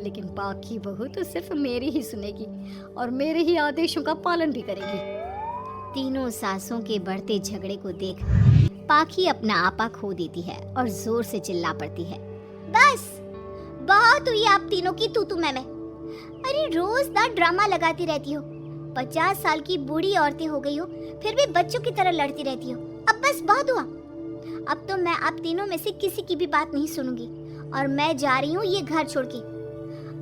लेकिन पाकी बहू तो सिर्फ मेरी ही सुनेगी और मेरे ही आदेशों का पालन भी करेगी। तीनों सासों के बढ़ते झगड़े को देख पाखी अपना आपा खो देती है और जोर से चिल्ला पड़ती है, बस बहुत हुई आप तीनों की तू मैं। अरे रोज ना ड्रामा लगाती रहती हो, 50 साल की बूढ़ी औरतें हो गई हो, फिर भी बच्चों की तरह लड़ती रहती हो। अब बस बहुत हुआ। अब तो मैं आप तीनों में से किसी की भी बात नहीं सुनूंगी और मैं जा रही हूँ ये घर छोड़ के।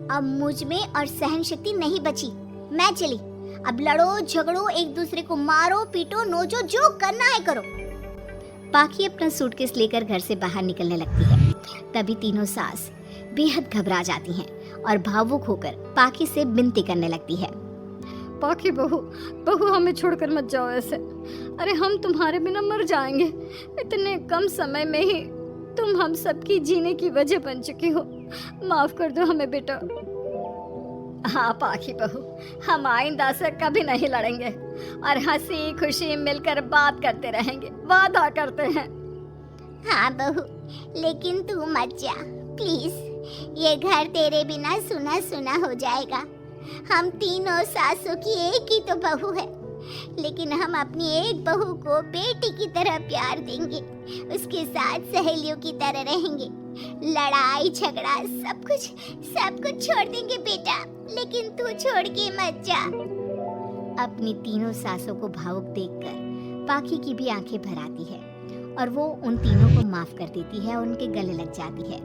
अब मुझ में और सहन शक्ति नहीं बची, मैं चली। अब लड़ो झगड़ो, एक दूसरे को मारो पीटो नोचो, जो करना है करो। पाखी अपना सूटकेस लेकर घर से बाहर निकलने लगती है। तभी तीनों सास बेहद घबरा जाती हैं और भावुक होकर पाखी से विनती करने लगती है, पाकी बहू हमें छोड़कर मत जाओ ऐसे। अरे हम तुम्हारे बिना मर जाएंगे। इतने कम समय में ही तुम हम सबकी जीने की वजह बन चुकी हो। माफ कर दो हमें बेटा। हाँ पाकी बहू, हम आइंदा से कभी नहीं लड़ेंगे और हंसी खुशी मिलकर बात करते रहेंगे, वादा करते हैं। हाँ बहू, लेकिन तू मत जा प्लीज। ये घर तेरे बिना सुना सुना हो जाएगा। हम तीनों सासों की एक ही तो बहू है, लेकिन हम अपनी एक बहू को बेटी की तरह प्यार देंगे, उसके साथ सहेलियों की तरह रहेंगे। लड़ाई झगड़ा सब कुछ छोड़ देंगे बेटा, लेकिन तू छोड़ के मत जा। अपनी तीनों सासों को भावुक देखकर पाखी की भी आंखें भर आती है और वो उन तीनों को माफ कर देती है और उनके गले लग जाती है।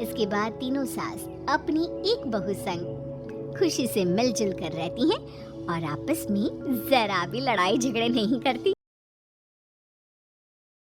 इसके बाद तीनों सास अपनी एक बहू संग खुशी से मिलजुल कर रहती हैं और आपस में जरा भी लड़ाई झगड़े नहीं करती।